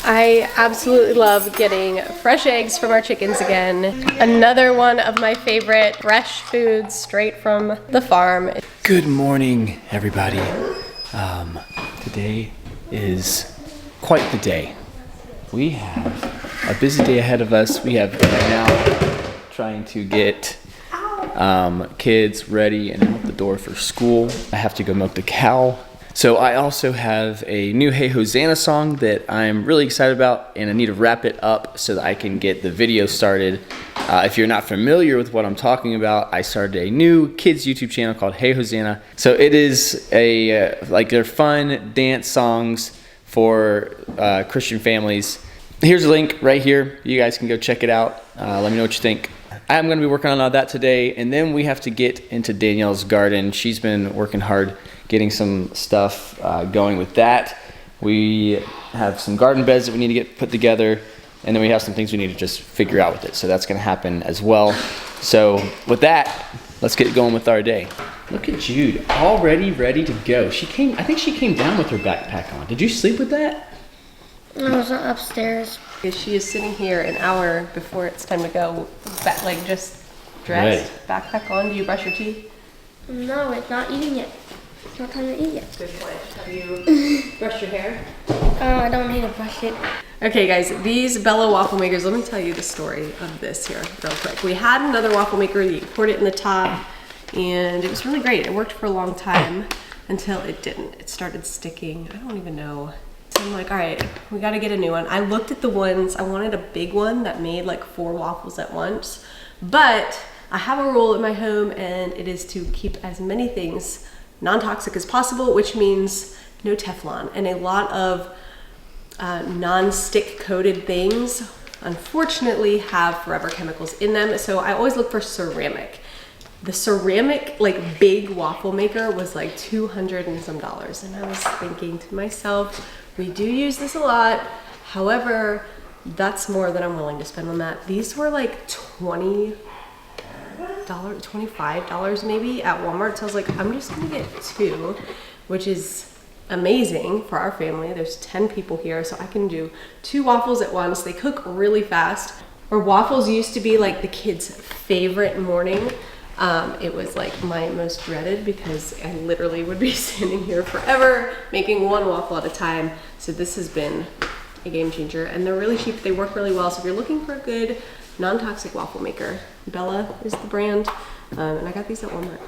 I absolutely love getting fresh eggs from our chickens again. Another one of my favorite fresh foods straight from the farm. Good morning, everybody. Today is quite the day. We have a busy day ahead of us. We have right now trying to get kids ready and out the door for school. I have to go milk the cow. So I also have a new Hey Hosanna song that I'm really excited about, and I need to wrap it up so that I can get the video started. If you're not familiar with what I'm talking about, I started a new kids YouTube channel called Hey Hosanna. So it is they're fun dance songs for Christian families. Here's a link right here. You guys can go check it out. Let me know what you think. I'm going to be working on all that today, and then we have to get into Danielle's garden. She's been working hard getting some stuff going with that. We have some garden beds that we need to get put together, and then we have some things we need to just figure out with it. So that's going to happen as well. So with that, let's get going with our day. Look at Jude, already ready to go. I think she came down with her backpack on. Did you sleep with that? No, I was upstairs. She is sitting here an hour before it's time to go, just dressed, backpack on. Do you brush your teeth? No, it's not eating yet. It's not time to eat yet. Good point. Have you brushed your hair? I don't need to brush it. Okay guys, these Bella waffle makers, let me tell you the story of this here real quick. We had another waffle maker, you poured it in the top, and it was really great. It worked for a long time until it didn't. It started sticking. I don't even know. So I'm like, all right, we gotta get a new one. I looked at the ones, I wanted a big one that made like 4 waffles at once, but I have a rule in my home, and it is to keep as many things non-toxic as possible, which means no Teflon, and a lot of non-stick coated things unfortunately have forever chemicals in them. So I always look for ceramic. The ceramic like big waffle maker was like $200 and some, and I was thinking to myself, we do use this a lot, however that's more than I'm willing to spend on that. These were like $25 maybe at Walmart, so I was like, I'm just gonna get 2, which is amazing for our family. There's 10 people here, so I can do 2 waffles at once. They cook really fast. Or waffles used to be like the kids' favorite morning. It was like my most dreaded because I literally would be standing here forever making 1 waffle at a time. So this has been a game changer, and they're really cheap. They work really well. So if you're looking for a good non-toxic waffle maker, Bella is the brand, and I got these at Walmart.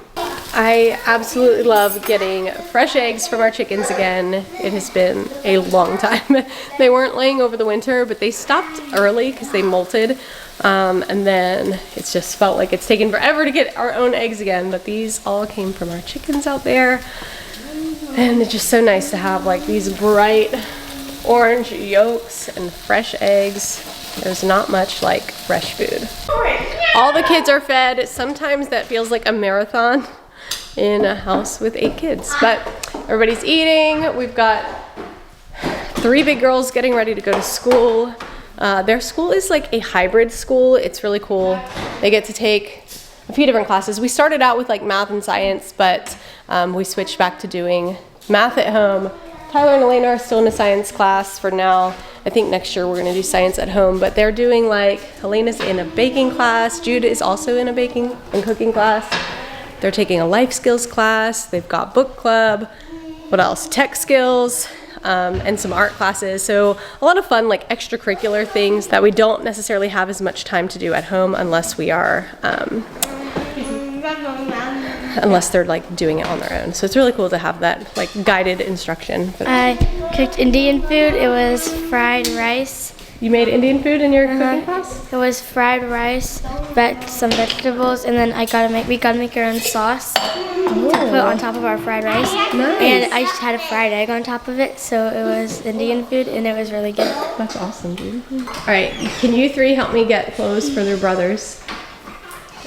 I absolutely love getting fresh eggs from our chickens again. It has been a long time. They weren't laying over the winter, but they stopped early because they molted. And then it's just felt like it's taken forever to get our own eggs again, but these all came from our chickens out there. And it's just so nice to have like these bright orange yolks and fresh eggs. There's not much like fresh food. All the kids are fed. Sometimes that feels like a marathon in a house with 8 kids, but everybody's eating. We've got 3 big girls getting ready to go to school. Their school is like a hybrid school. It's really cool. They get to take a few different classes. We started out with like math and science, but we switched back to doing math at home. Tyler and Elena are still in a science class for now. I think next year we're gonna do science at home, but they're doing like, Elena's in a baking class. Jude is also in a baking and cooking class. They're taking a life skills class. They've got book club. What else? Tech skills. And some art classes. So a lot of fun like extracurricular things that we don't necessarily have as much time to do at home unless we are unless they're like doing it on their own. So it's really cool to have that like guided instruction. I cooked Indian food. It was fried rice. You made Indian food in your cooking class? It was fried rice, some vegetables, and then we gotta make our own sauce to put on top of our fried rice. Nice. And I just had a fried egg on top of it, so it was Indian food, and it was really good. That's awesome, dude. All right, can you 3 help me get clothes for their brothers?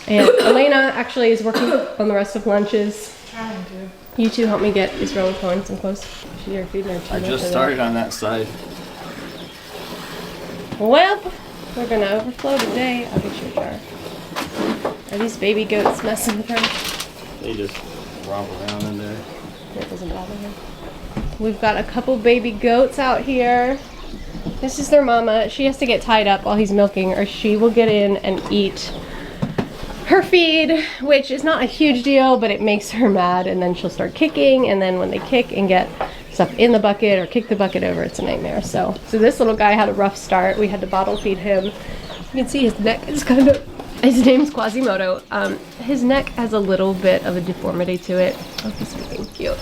And Elena actually is working on the rest of lunches. Trying to. You 2 help me get Israeli Cohen some clothes. You're feeding her too I much just of started that. on that side. Well, we're gonna overflow today. I'll get you a jar. Are these baby goats messing with her? They just romp around in there. It doesn't bother her. We've got a couple baby goats out here. This is their mama. She has to get tied up while he's milking, or she will get in and eat her feed, which is not a huge deal, but it makes her mad, and then she'll start kicking, and then when they kick and get stuff in the bucket or kick the bucket over, it's a nightmare. So this little guy had a rough start. We had to bottle feed him. You can see his neck is kind of, his name's Quasimoto. His neck has a little bit of a deformity to it. Oh, he's freaking cute.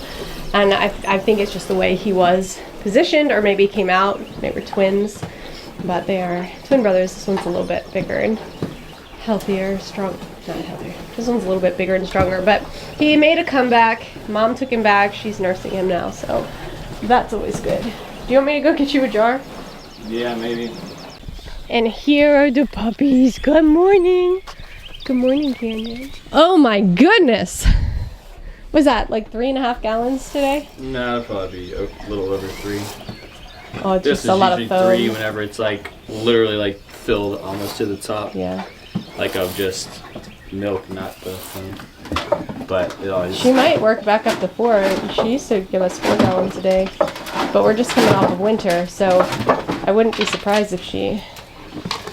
And I think it's just the way he was positioned, or maybe he came out. They were twins, but they are twin brothers. This one's a little bit bigger and healthier, strong. Not healthier. This one's a little bit bigger and stronger, but he made a comeback. Mom took him back. She's nursing him now, so that's always good. Do you want me to go get you a jar? Yeah, maybe. And here are the puppies. Good morning. Good morning, Canyon. Oh my goodness. Was that like 3.5 gallons today? No, it'll probably be a little over 3. Oh, it's This just a lot of is foam. usually 3 whenever it's like literally like filled almost to the top. Yeah. Like of just milk, not the foam. But it always. She might work back up to 4. She used to give us 4 gallons a day. But we're just coming off of winter, so I wouldn't be surprised if she...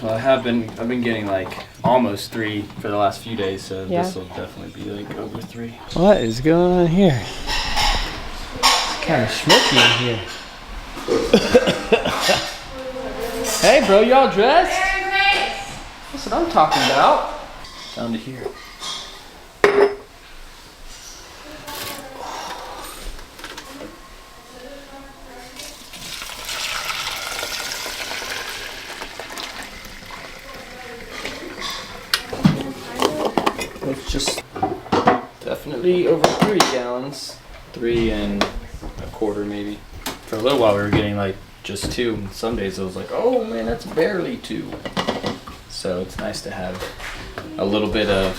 Well, I've been getting like almost 3 for the last few days, so Yeah. this will definitely be like over 3. What is going on here? It's kind of smoky in here. Hey, bro, y'all dressed? That's what I'm talking about. Down to here. It's just definitely over 3 gallons. 3.25 maybe. For a little while we were getting like just 2. And some days it was like, oh man, that's barely 2. So it's nice to have a little bit of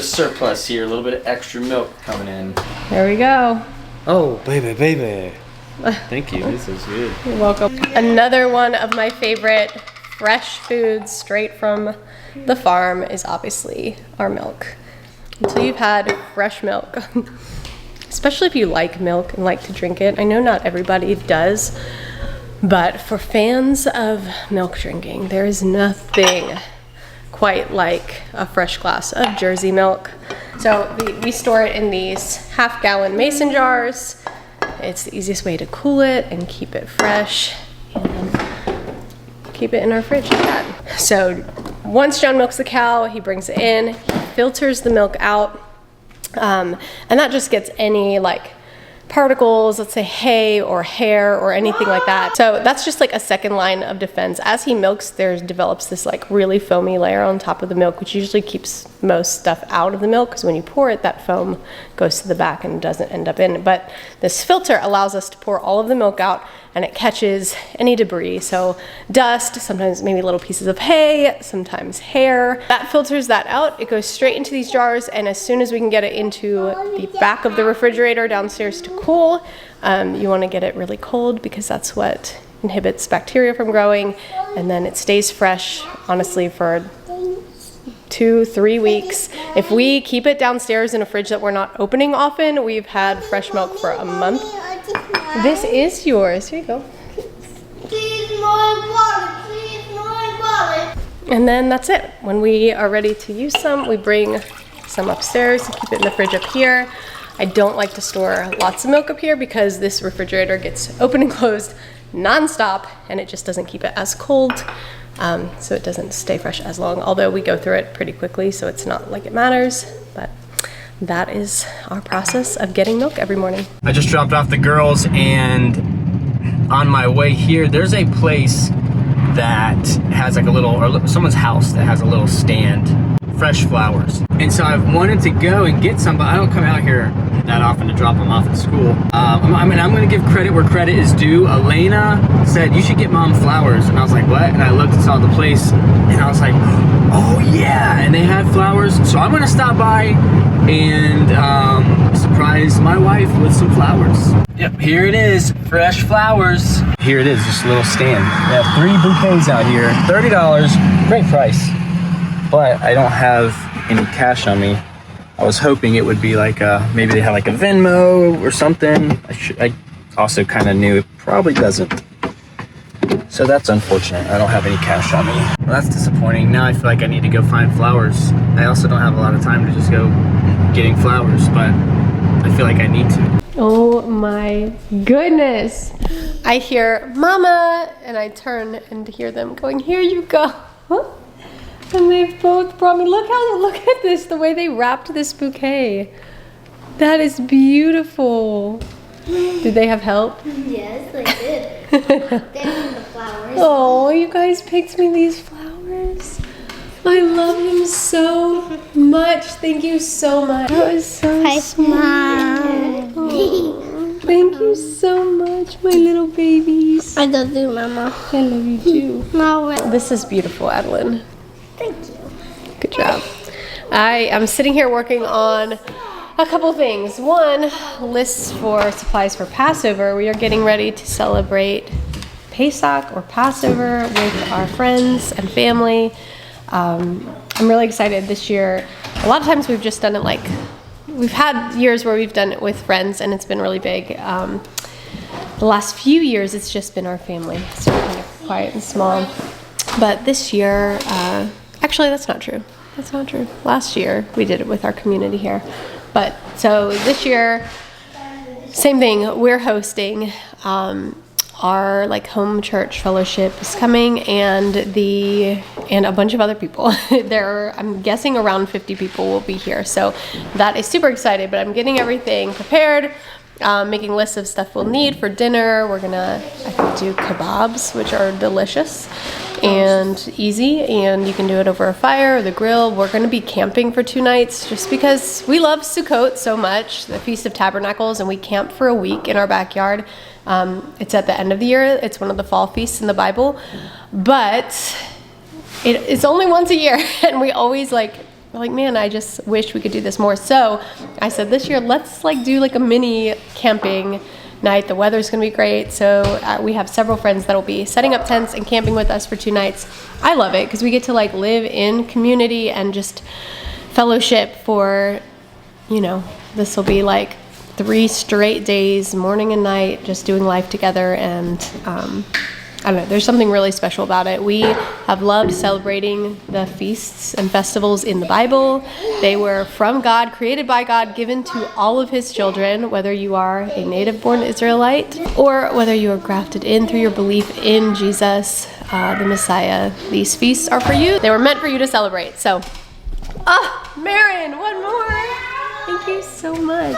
surplus here, a little bit of extra milk coming in. There we go. Oh, baby. Thank you. This is good. You're welcome. Another one of my favorite fresh foods straight from the farm is obviously our milk. Until you've had fresh milk, especially if you like milk and like to drink it. I know not everybody does, but for fans of milk drinking, there is nothing quite like a fresh glass of Jersey milk. So we store it in these half-gallon mason jars. It's the easiest way to cool it and keep it fresh, and keep it in our fridge like that. So once John milks the cow, he brings it in, he filters the milk out, and that just gets any like particles, let's say hay or hair or anything like that. So that's just like a second line of defense. As he milks, there develops this like really foamy layer on top of the milk, which usually keeps most stuff out of the milk, because when you pour it, that foam goes to the back and doesn't end up in it. But this filter allows us to pour all of the milk out, and it catches any debris. So dust, sometimes maybe little pieces of hay, sometimes hair. That filters that out. It goes straight into these jars, and as soon as we can get it into the back of the refrigerator downstairs to cool, you want to get it really cold, because that's what inhibits bacteria from growing, and then it stays fresh, honestly, for 2-3 weeks. If we keep it downstairs in a fridge that we're not opening often, we've had fresh milk for a month. This is yours. Here you go. Please, my wallet. And then that's it. When we are ready to use some, we bring some upstairs and keep it in the fridge up here. I don't like to store lots of milk up here because this refrigerator gets open and closed nonstop, and it just doesn't keep it as cold, so it doesn't stay fresh as long, although we go through it pretty quickly, so it's not like it matters. But that is our process of getting milk every morning. I just dropped off the girls, and on my way here, there's a place that has like a little, or someone's house that has a little stand, fresh flowers. And so I've wanted to go and get some, but I don't come out here that often to drop them off at school. I'm gonna give credit where credit is due. Elena said, you should get mom flowers. And I was like, what? And I looked and saw the place, and I was like, oh yeah, and they had flowers. So I'm gonna stop by and surprise my wife with some flowers. Yep, here it is, fresh flowers. Here it is, just a little stand. We have 3 bouquets out here, $30, great price. But I don't have any cash on me. I was hoping it would be like maybe they have like a Venmo or something. I also kind of knew it probably doesn't. So that's unfortunate. I don't have any cash on me. Well, that's disappointing. Now I feel like I need to go find flowers. I also don't have a lot of time to just go getting flowers, but I feel like I need to. Oh my goodness. I hear Mama, and I turn and hear them going, here you go. And they've both brought me, look at this, the way they wrapped this bouquet. That is beautiful. Did they have help? Yes, they did. They need the flowers. Oh, you guys picked me these flowers. I love them so much. Thank you so much. That was so sweet. Oh, thank you so much, my little babies. I love you, Mama. I love you too. No, This is beautiful, Adeline. thank you. Good job. I am sitting here working on a couple things. One, lists for supplies for Passover. We are getting ready to celebrate Pesach or Passover with our friends and family. I'm really excited this year. A lot of times we've just done it like, we've had years where we've done it with friends and it's been really big. The last few years it's just been our family, so kind of quiet and small. But this year, actually that's not true. That's not true. Last year we did it with our community here. But so this year, same thing, we're hosting. Our like home church fellowship is coming, and a bunch of other people. I'm guessing around 50 people will be here. So that is super excited, but I'm getting everything prepared, making lists of stuff we'll need for dinner. We're gonna, I think, do kebabs, which are delicious and easy, and you can do it over a fire or the grill. We're going to be camping for 2 nights just because we love Sukkot so much, the Feast of Tabernacles, and we camp for a week in our backyard. It's at the end of the year. It's one of the fall feasts in the Bible, but it's only once a year, and we always we're like, man, I just wish we could do this more. So I said this year, let's do a mini camping night. The weather's gonna be great, so we have several friends that'll be setting up tents and camping with us for 2 nights. I love it because we get to live in community and just fellowship for, this will be 3 straight days, morning and night, just doing life together. And I don't know, there's something really special about it. We have loved celebrating the feasts and festivals in the Bible. They were from God, created by God, given to all of his children, whether you are a native-born Israelite or whether you are grafted in through your belief in Jesus, the Messiah. These feasts are for you. They were meant for you to celebrate. So, Marin, one more. Thank you so much.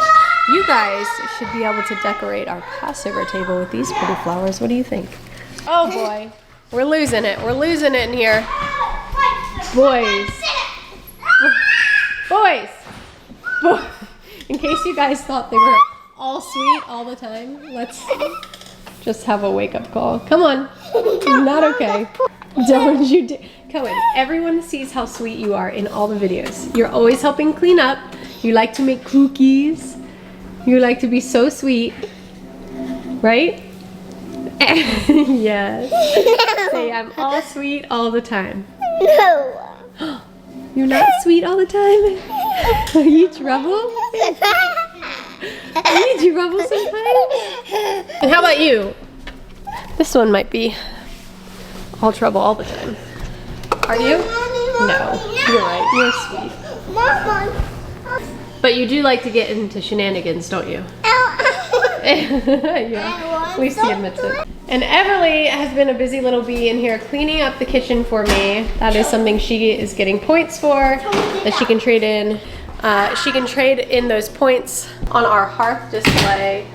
You guys should be able to decorate our Passover table with these pretty flowers. What do you think? Oh boy, we're losing it. We're losing it in here. Boys. In case you guys thought they were all sweet all the time, let's just have a wake-up call. Come on. Not okay. Don't you Cohen, everyone sees how sweet you are in all the videos. You're always helping clean up. You like to make cookies. You like to be so sweet. Right? Yes. Say, I'm all sweet all the time. No. You're not sweet all the time? Are you trouble? Are you trouble sometimes? And how about you? This one might be all trouble all the time. Are you? No. You're right. You're sweet. But you do like to get into shenanigans, don't you? Yeah, at least he admits it. And Everly has been a busy little bee in here cleaning up the kitchen for me. That is something she is getting points for, that she can trade in. She can trade in those points on our Hearth display.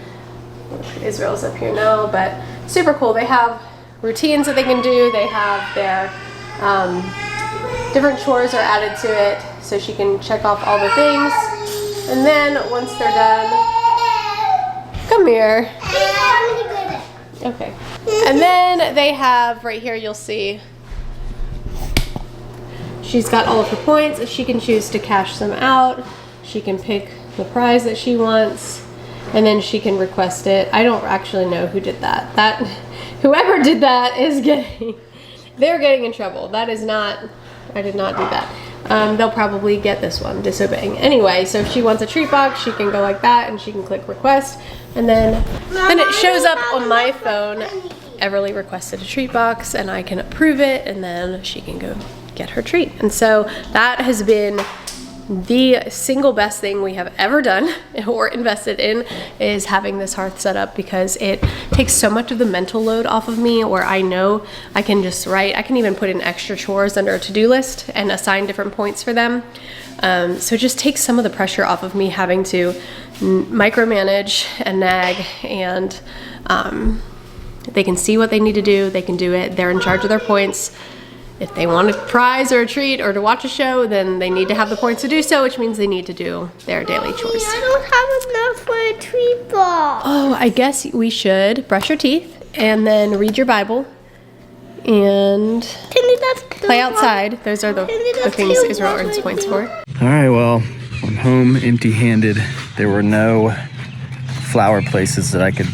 Israel's up here now, but super cool. They have routines that they can do. They have their different chores are added to it, so she can check off all the things. And then once they're done, come here. Okay. And then they have, right here you'll see, she's got all of her points. She can choose to cash them out. She can pick the prize that she wants, and then she can request it. I don't actually know who did that. Whoever did that is they're getting in trouble. That is not, I did not do that. They'll probably get this one, disobeying. Anyway, so if she wants a treat box, she can go like that and she can click request. And then it shows up on my phone Everly requested a treat box and I can approve it, and then she can go get her treat. And so that has been the single best thing we have ever done or invested in, is having this hearth set up, because it takes so much of the mental load off of me, where I know I can just write. I can even put in extra chores under a to-do list and assign different points for them. So it just takes some of the pressure off of me having to micromanage and nag, and they can see what they need to do, they can do it, they're in charge of their points. If they want a prize or a treat or to watch a show, then they need to have the points to do so, which means they need to do their daily chores. I don't have enough for a treat box. Oh, I guess we should brush your teeth and then read your Bible and play outside. Those are the things Israel earns points for. All right, well, I'm home empty-handed. There were no flower places that I could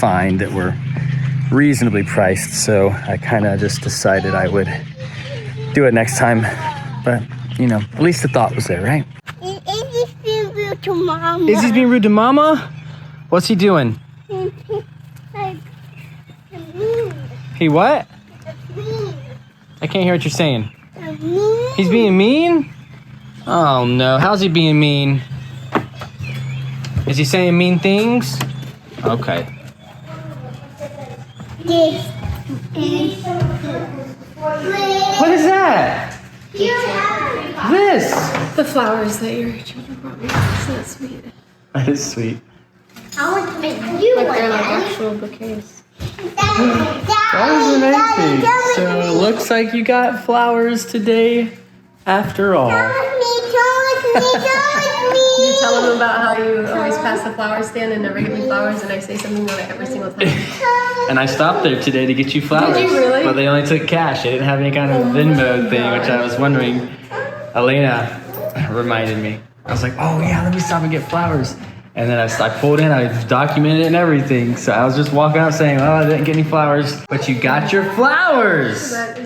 find that were reasonably priced, so I kind of just decided I would do it next time. But, you know, at least the thought was there, right? Izzy's being rude to Mama. Izzy's being rude to Mama? What's he doing? Like, mean. He what? Mean. I can't hear what you're saying. Mean. He's being mean? Oh no, how's he being mean? Is he saying mean things? Okay. This. What is that? This. The flowers that your children brought me. So sweet. That is sweet. I want to make you Like one. they're like actual bouquets. That was amazing. So it looks like you got flowers today after all. You tell them about how you always pass the flower stand and never give me flowers, and I say something about it every single time. And I stopped there today to get you flowers. Did you really? But they only took cash. They didn't have any kind of Venmo thing, which I was wondering. Elena reminded me. I was like, oh yeah, let me stop and get flowers. And then I pulled in, I documented it and everything. So I was just walking out saying, oh, I didn't get any flowers. But you got your flowers. That